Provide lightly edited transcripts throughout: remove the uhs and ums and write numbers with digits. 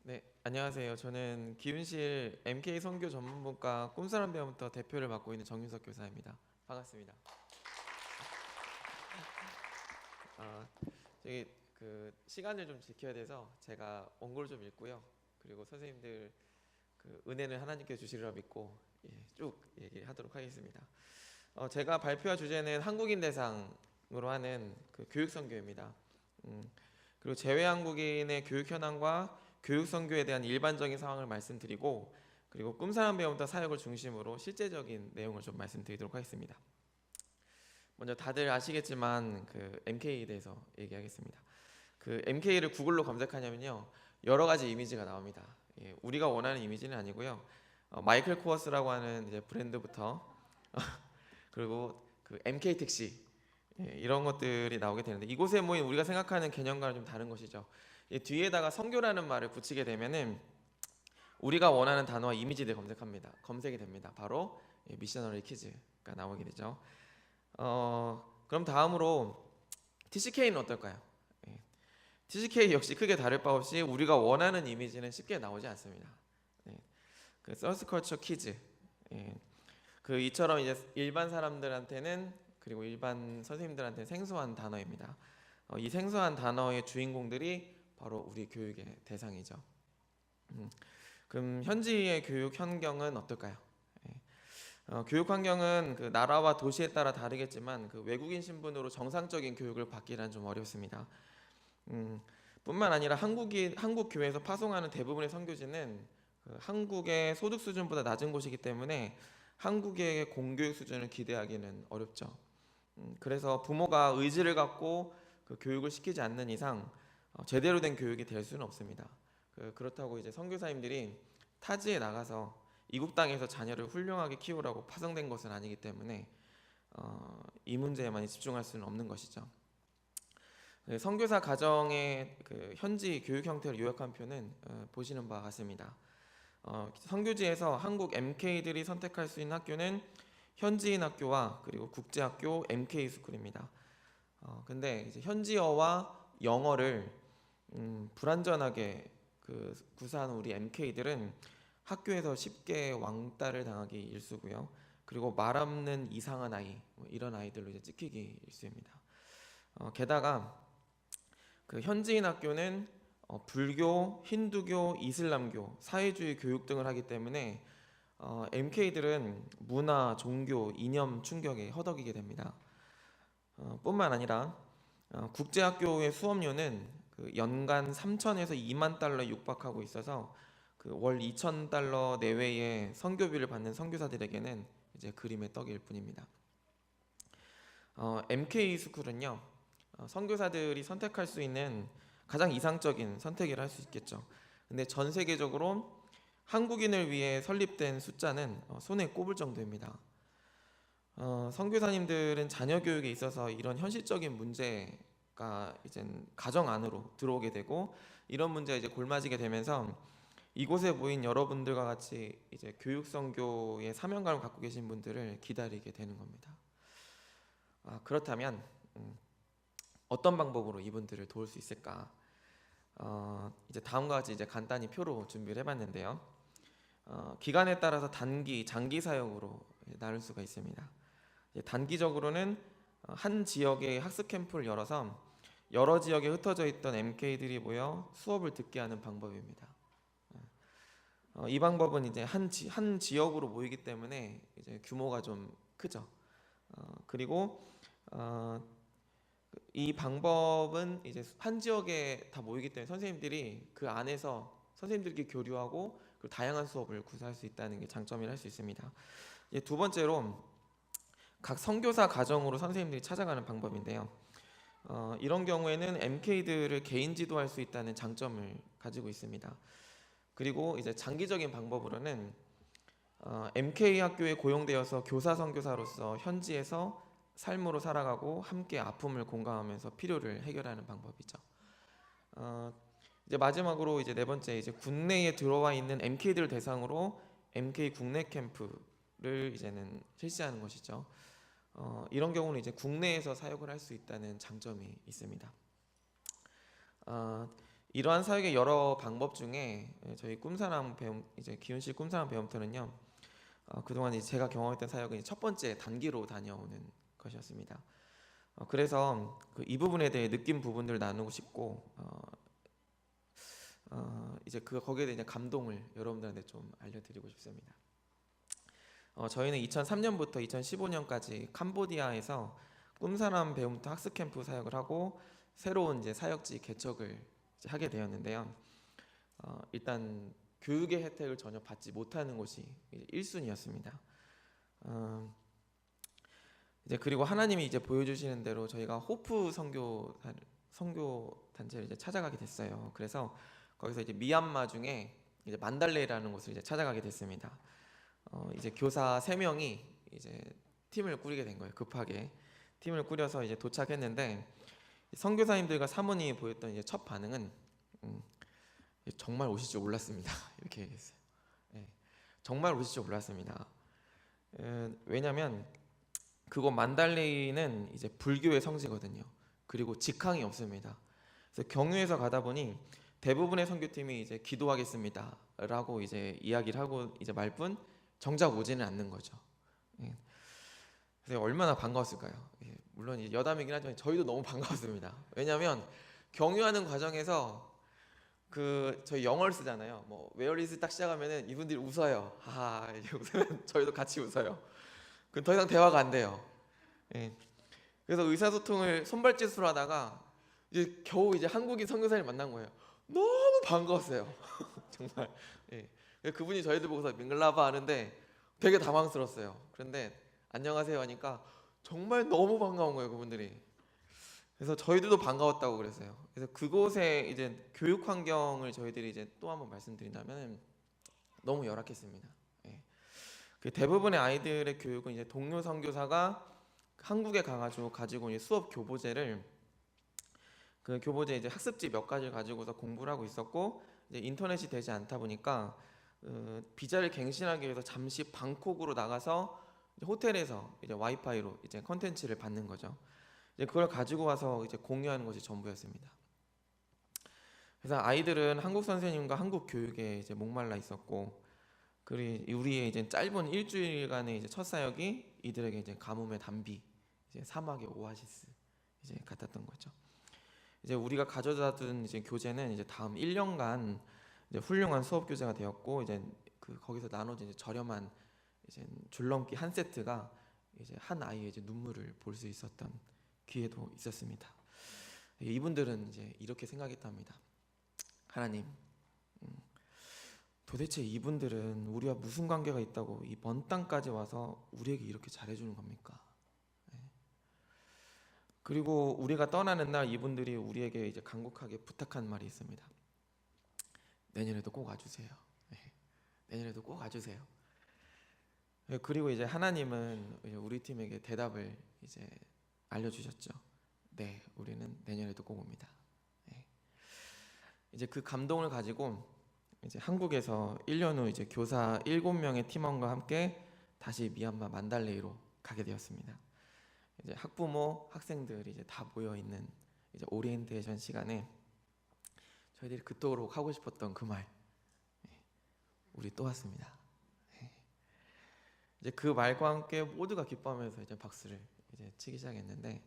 네, 안녕하세요. 저는 기윤실 MK 선교 전문분과 꿈사람 배움터 대표를 맡고 있는 정윤석 교사입니다. 반갑습니다. 아, 저기 그 시간을 좀 지켜야 돼서 제가 원고를 좀 읽고요. 그리고 선생님들 그 은혜는 하나님께 주시리라 믿고 쭉 얘기하도록 하겠습니다. 제가 발표할 주제는 한국인 대상으로 하는 그 교육 선교입니다. 음, 그리고 재외 한국인의 교육 현황과 교육 선교에 대한 일반적인 상황을 말씀드리고, 그리고 꿈사람 배움터 사역을 중심으로 실제적인 내용을 좀 말씀드리도록 하겠습니다. 먼저 다들 아시겠지만 그 MK에 대해서 얘기하겠습니다. 그 MK를 구글로 검색하냐면요, 여러 가지 이미지가 나옵니다. 우리가 원하는 이미지는 아니고요. 마이클 코어스라고 하는 이제 브랜드부터 그리고 그 MK 택시, 이런 것들이 나오게 되는데, 이곳에 모인 우리가 생각하는 개념과는 좀 다른 것이죠. 뒤에다가 선교라는 말을 붙이게 되면은 우리가 원하는 단어와 이미지를 검색이 됩니다. 바로 미셔너리 키즈가 나오게 되죠. 그럼 다음으로 TCK는 어떨까요? TCK 역시 크게 다를 바 없이 우리가 원하는 이미지는 쉽게 나오지 않습니다. 그 서스컬처 키즈, 그 이처럼 이제 일반 사람들한테는, 그리고 일반 선생님들한테는 생소한 단어입니다. 이 생소한 단어의 주인공들이 바로 우리 교육의 대상이죠. 그럼 현지의 교육 환경은 어떨까요? 교육 환경은 그 나라와 도시에 따라 다르겠지만 그 외국인 신분으로 정상적인 교육을 받기란 좀 어렵습니다. 뿐만 아니라 한국 교회에서 파송하는 대부분의 선교지는 그 한국의 소득 수준보다 낮은 곳이기 때문에 한국의 공교육 수준을 기대하기는 어렵죠. 그래서 부모가 의지를 갖고 그 교육을 시키지 않는 이상 제대로 된 교육이 될 수는 없습니다. 그렇다고 이제 선교사님들이 타지에 나가서 이국 땅에서 자녀를 훌륭하게 키우라고 파송된 것은 아니기 때문에 이 문제에만 집중할 수는 없는 것이죠. 선교사 가정의 그 현지 교육 형태를 요약한 표는 보시는 바와 같습니다. 선교지에서 한국 MK들이 선택할 수 있는 학교는 현지인 학교와 그리고 국제학교 MK 스쿨입니다. 근데 이제 현지어와 영어를 불완전하게 그 구사하는 우리 MK들은 학교에서 쉽게 왕따를 당하기 일쑤고요. 그리고 말 없는 이상한 아이, 이런 아이들로 이제 찍히기 일쑤입니다. 게다가 그 현지인 학교는 불교, 힌두교, 이슬람교, 사회주의 교육 등을 하기 때문에 MK들은 문화, 종교, 이념 충격에 허덕이게 됩니다. 뿐만 아니라 국제학교의 수업료는 그 연간 3천에서 2만 달러에 육박하고 있어서 그 월 2천 달러 내외의 선교비를 받는 선교사들에게는 이제 그림의 떡일 뿐입니다. MK 스쿨은요, 선교사들이 선택할 수 있는 가장 이상적인 선택이라 할 수 있겠죠. 근데 전 세계적으로 한국인을 위해 설립된 숫자는 손에 꼽을 정도입니다. 선교사님들은 자녀 교육에 있어서 이런 현실적인 문제가 이제 가정 안으로 들어오게 되고, 이런 문제가 이제 골마지게 되면서 이곳에 모인 여러분들과 같이 이제 교육 선교의 사명감을 갖고 계신 분들을 기다리게 되는 겁니다. 그렇다면 어떤 방법으로 이분들을 도울 수 있을까? 이제 다음과 같이 이제 간단히 표로 준비를 해봤는데요. 기간에 따라서 단기, 장기 사역으로 나눌 수가 있습니다. 단기적으로는 한 지역의 학습 캠프를 열어서 여러 지역에 흩어져 있던 MK들이 모여 수업을 듣게 하는 방법입니다. 이 방법은 이제 한 지역으로 모이기 때문에 이제 규모가 좀 크죠. 그리고 이 방법은 이제 한 지역에 다 모이기 때문에 선생님들이 그 안에서 선생님들끼리 교류하고 그리고 다양한 수업을 구사할 수 있다는 게 장점이라 할 수 있습니다. 두 번째로 각 선교사 가정으로 선생님들이 찾아가는 방법인데요. 이런 경우에는 MK들을 개인 지도할 수 있다는 장점을 가지고 있습니다. 그리고 이제 장기적인 방법으로는 MK 학교에 고용되어서 교사 선교사로서 현지에서 삶으로 살아가고 함께 아픔을 공감하면서 필요를 해결하는 방법이죠. 이제 마지막으로 이제 네 번째, 이제 국내에 들어와 있는 MK들 대상으로 MK 국내 캠프를 이제는 실시하는 것이죠. 이런 경우는 이제 국내에서 사역을 할 수 있다는 장점이 있습니다. 이러한 사역의 여러 방법 중에 저희 꿈사람 배움 이제 기훈씨 꿈사람 배움터는요. 그동안 이제 제가 경험했던 사역은 첫 번째 단기로 다녀오는 것이었습니다. 그래서 이 부분에 대해 느낀 부분들을 나누고 싶고 이제 거기에 대한 감동을 여러분들한테 좀 알려드리고 싶습니다. 저희는 2003년부터 2015년까지 캄보디아에서 꿈사람 배움터 학습 캠프 사역을 하고 새로운 이제 사역지 개척을 이제 하게 되었는데요. 일단 교육의 혜택을 전혀 받지 못하는 곳이 1순위였습니다. 이제 그리고 하나님이 이제 보여주시는 대로 저희가 호프 선교 단체를 이제 찾아가게 됐어요. 그래서 거기서 이제 미얀마 중에 이제 만달레이라는 곳을 이제 찾아가게 됐습니다. 이제 교사 3명이 이제 팀을 꾸리게 된 거예요. 급하게 팀을 꾸려서 이제 도착했는데 선교사님들과 사모님이 보였던 이제 첫 반응은 정말 오실 줄 몰랐습니다. 이렇게 얘기했어요. 정말 오실 줄 몰랐습니다. 왜냐하면 그곳 만달레이는 이제 불교의 성지거든요. 그리고 직항이 없습니다. 그래서 경유해서 가다 보니 대부분의 선교팀이 이제 기도하겠습니다라고 이제 이야기를 하고 이제 말뿐 정작 오지는 않는 거죠. 그래서 얼마나 반가웠을까요? 물론 이제 여담이긴 하지만 저희도 너무 반가웠습니다. 왜냐하면 경유하는 과정에서 저희 영어를 쓰잖아요. 뭐 웨어리스 딱 시작하면은 이분들이 웃어요. 하하 이제 웃으면 저희도 같이 웃어요. 그 더 이상 대화가 안 돼요. 그래서 의사소통을 손발짓으로 하다가 이제 겨우 이제 한국인 선교사를 만난 거예요. 너무 반가웠어요. 정말. 그분이 저희들 보고서 밍글라바 하는데 되게 당황스러웠어요. 그런데 안녕하세요 하니까 정말 너무 반가운 거예요, 그분들이. 그래서 저희들도 반가웠다고 그랬어요. 그래서 그곳에 이제 교육 환경을 저희들이 이제 또 한번 말씀드린다면 너무 열악했습니다. 그 대부분의 아이들의 교육은 이제 동료 선교사가 한국에 가지고 이제 수업 교보제를 그 교보제 이제 학습지 몇 가지를 가지고서 공부를 하고 있었고 이제 인터넷이 되지 않다 보니까 비자를 갱신하기 위해서 잠시 방콕으로 나가서 이제 호텔에서 이제 와이파이로 이제 컨텐츠를 받는 거죠. 이제 그걸 가지고 와서 이제 공유하는 것이 전부였습니다. 그래서 아이들은 한국 선생님과 한국 교육에 이제 목말라 있었고, 그리고 우리의 이제 짧은 일주일간의 이제 첫 사역이 이들에게 이제 가뭄의 단비, 이제 사막의 오아시스 이제 같았던 거죠. 이제 우리가 가져다 둔 이제 교재는 이제 다음 1년간 이제 훌륭한 수업 교재가 되었고, 이제 거기서 나눠진 이제 저렴한 이제 줄넘기 한 세트가 이제 한 아이의 이제 눈물을 볼 수 있었던 기회도 있었습니다. 이분들은 이제 이렇게 생각했답니다. 하나님, 도대체 이분들은 우리와 무슨 관계가 있다고 이 먼 땅까지 와서 우리에게 이렇게 잘해주는 겁니까? 그리고 우리가 떠나는 날 이분들이 우리에게 이제 간곡하게 부탁한 말이 있습니다. 내년에도 꼭 와주세요. 내년에도 꼭 와주세요. 그리고 이제 하나님은 우리 팀에게 대답을 이제 알려주셨죠. 네, 우리는 내년에도 꼭 옵니다. 이제 그 감동을 가지고 이제 한국에서 1년 후 이제 교사 7명의 팀원과 함께 다시 미얀마 만달레이로 가게 되었습니다. 이제 학부모, 학생들이 이제 다 모여 있는 이제 오리엔테이션 시간에 저희들이 그토록 하고 싶었던 그 말, 우리 또 왔습니다. 이제 그 말과 함께 모두가 기뻐하면서 이제 박수를 이제 치기 시작했는데,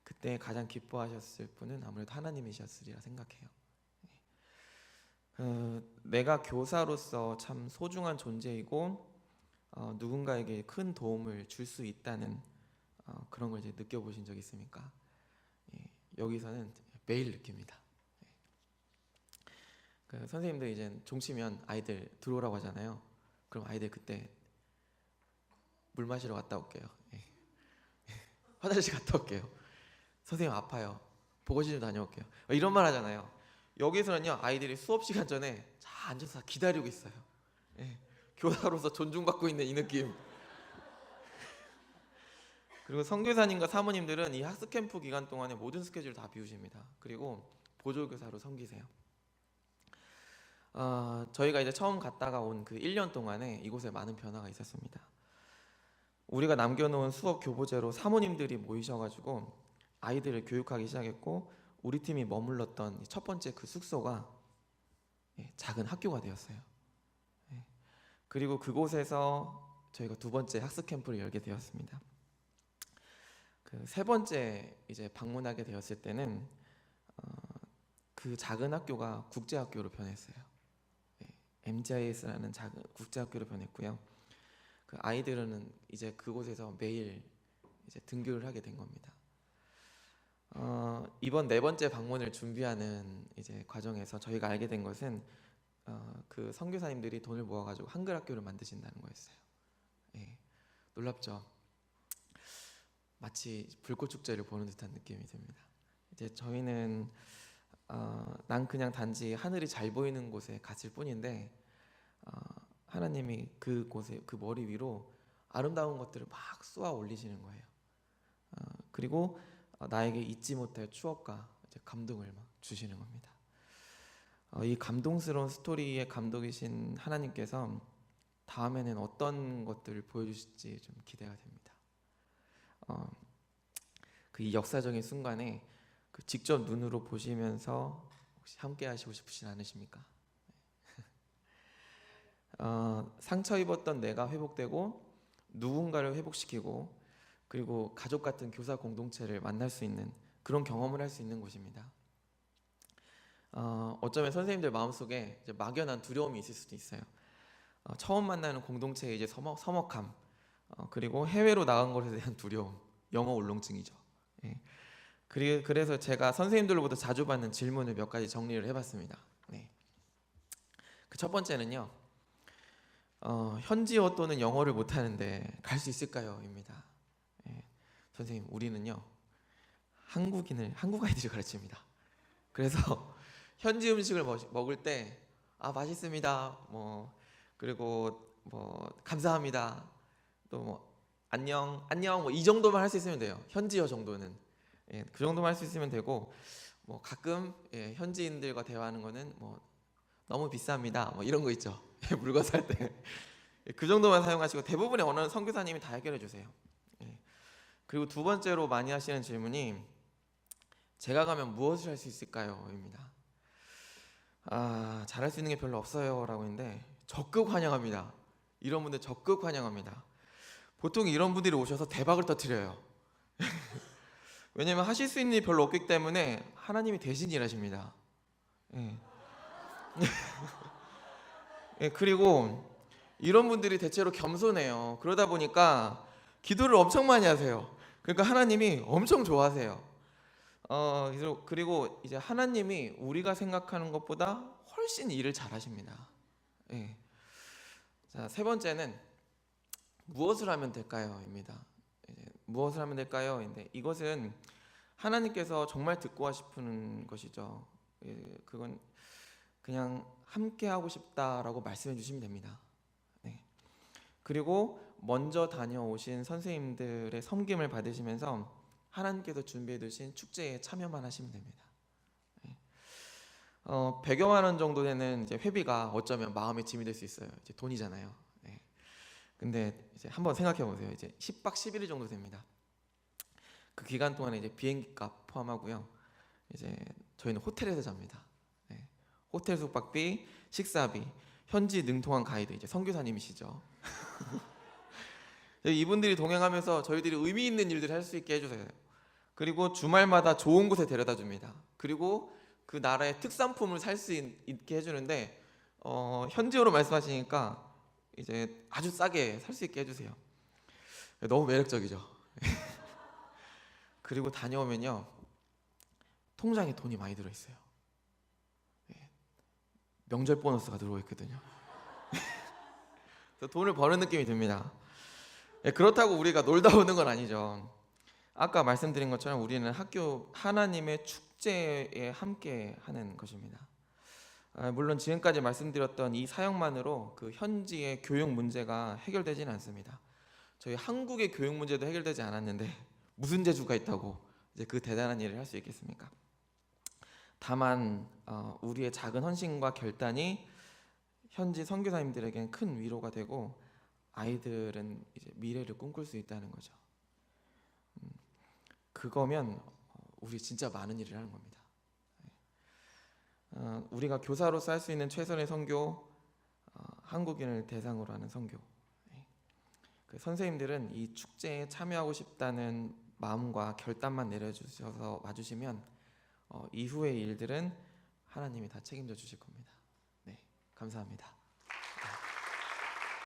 그때 가장 기뻐하셨을 분은 아무래도 하나님이셨으리라 생각해요. 내가 교사로서 참 소중한 존재이고 누군가에게 큰 도움을 줄 수 있다는 그런 걸 이제 느껴보신 적 있습니까? 여기서는 매일 느낍니다. 선생님들 이제 종치면 아이들 들어오라고 하잖아요. 그럼 아이들 그때 물 마시러 갔다 올게요. 화장실 갔다 올게요. 선생님 아파요. 보고실 좀 다녀올게요. 이런 말 하잖아요. 여기서는요, 아이들이 수업 시간 전에 잘 앉아서 기다리고 있어요. 교사로서 존중받고 있는 이 느낌. 그리고 선교사님과 사모님들은 이 학습 캠프 기간 동안에 모든 스케줄을 다 비우십니다. 그리고 보조교사로 섬기세요. 저희가 이제 처음 갔다가 온 그 1년 동안에 이곳에 많은 변화가 있었습니다. 우리가 남겨놓은 수업 교보제로 사모님들이 모이셔가지고 아이들을 교육하기 시작했고, 우리 팀이 머물렀던 첫 번째 그 숙소가 작은 학교가 되었어요. 그리고 그곳에서 저희가 두 번째 학습 캠프를 열게 되었습니다. 그 세 번째 이제 방문하게 되었을 때는 그 작은 학교가 국제학교로 변했어요. MGIS라는 작은 국제학교로 변했고요. 그 아이들은 이제 그곳에서 매일 이제 등교를 하게 된 겁니다. 이번 네 번째 방문을 준비하는 이제 과정에서 저희가 알게 된 것은 그 선교사님들이 돈을 모아가지고 한글 학교를 만드신다는 거였어요. 놀랍죠? 마치 불꽃 축제를 보는 듯한 느낌이 듭니다. 이제 저희는 난 그냥 단지 하늘이 잘 보이는 곳에 갔을 뿐인데 하나님이 그곳에 그 머리 위로 아름다운 것들을 막 쏘아 올리시는 거예요. 그리고 나에게 잊지 못할 추억과 이제 감동을 막 주시는 겁니다. 이 감동스러운 스토리의 감독이신 하나님께서 다음에는 어떤 것들을 보여주실지 좀 기대가 됩니다. 그 역사적인 순간에 그 직접 눈으로 보시면서 혹시 함께 하시고 싶으신 않으십니까? 상처 입었던 내가 회복되고 누군가를 회복시키고 그리고 가족 같은 교사 공동체를 만날 수 있는 그런 경험을 할 수 있는 곳입니다. 어쩌면 선생님들 마음속에 이제 막연한 두려움이 있을 수도 있어요. 처음 만나는 공동체의 이제 서먹함, 그리고 해외로 나간 것에 대한 두려움, 영어 울렁증이죠. 그래서 제가 선생님들로부터 자주 받는 질문을 몇 가지 정리를 해봤습니다. 그 첫 번째는요, 현지어 또는 영어를 못하는데 갈 수 있을까요? 입니다. 선생님, 우리는요 한국 아이들이 가르칩니다. 그래서 현지 음식을 먹을 때 맛있습니다. 그리고 감사합니다. 또 안녕 이 정도만 할 수 있으면 돼요. 현지어 정도는 그 정도만 할 수 있으면 되고 가끔 현지인들과 대화하는 거는 너무 비쌉니다. 이런 거 있죠. 물건 살 때 그 정도만 사용하시고 대부분의 언어는 선교사님이 다 해결해 주세요. 그리고 두 번째로 많이 하시는 질문이 제가 가면 무엇을 할 수 있을까요? 입니다. 잘할 수 있는 게 별로 없어요 라고 했는데 적극 환영합니다. 이런 분들 적극 환영합니다. 보통 이런 분들이 오셔서 대박을 터뜨려요. 왜냐면 하실 수 있는 일이 별로 없기 때문에 하나님이 대신 일하십니다. 그리고 이런 분들이 대체로 겸손해요. 그러다 보니까 기도를 엄청 많이 하세요. 그러니까 하나님이 엄청 좋아하세요. 그리고 이제 하나님이 우리가 생각하는 것보다 훨씬 일을 잘하십니다. 자, 세 번째는 무엇을 하면 될까요? 입니다. 무엇을 하면 될까요? 인데 이것은 하나님께서 정말 듣고 싶은 것이죠. 그건 그냥 함께 하고 싶다라고 말씀해 주시면 됩니다. 그리고 먼저 다녀오신 선생님들의 섬김을 받으시면서 하나님께서 준비해 두신 축제에 참여만 하시면 됩니다. 100여만 원 정도 되는 이제 회비가 어쩌면 마음의 짐이 될 수 있어요. 이제 돈이잖아요. 근데 이제 한번 생각해 보세요. 이제 10박 11일 정도 됩니다. 그 기간 동안에 이제 비행기값 포함하고요. 이제 저희는 호텔에서 잡니다. 호텔 숙박비, 식사비, 현지 능통한 가이드, 이제 선교사님이시죠. 이분들이 동행하면서 저희들이 의미 있는 일들을 할 수 있게 해주세요. 그리고 주말마다 좋은 곳에 데려다 줍니다. 그리고 그 나라의 특산품을 살 수 있게 해주는데 현지어로 말씀하시니까 이제 아주 싸게 살 수 있게 해주세요. 너무 매력적이죠. 그리고 다녀오면요 통장에 돈이 많이 들어있어요. 명절 보너스가 들어와 있거든요. 돈을 버는 느낌이 듭니다. 그렇다고 우리가 놀다 오는 건 아니죠. 아까 말씀드린 것처럼 우리는 학교 하나님의 축제에 함께 하는 것입니다. 물론 지금까지 말씀드렸던 이 사역만으로 그 현지의 교육 문제가 해결되지는 않습니다. 저희 한국의 교육 문제도 해결되지 않았는데 무슨 재주가 있다고 이제 그 대단한 일을 할 수 있겠습니까? 다만 우리의 작은 헌신과 결단이 현지 선교사님들에게는 큰 위로가 되고 아이들은 이제 미래를 꿈꿀 수 있다는 거죠. 그거면 우리 진짜 많은 일을 하는 겁니다. 우리가 교사로서 할 수 있는 최선의 선교, 한국인을 대상으로 하는 선교. 그 선생님들은 이 축제에 참여하고 싶다는 마음과 결단만 내려주셔서 와주시면 이후의 일들은 하나님이 다 책임져 주실 겁니다. 네, 감사합니다.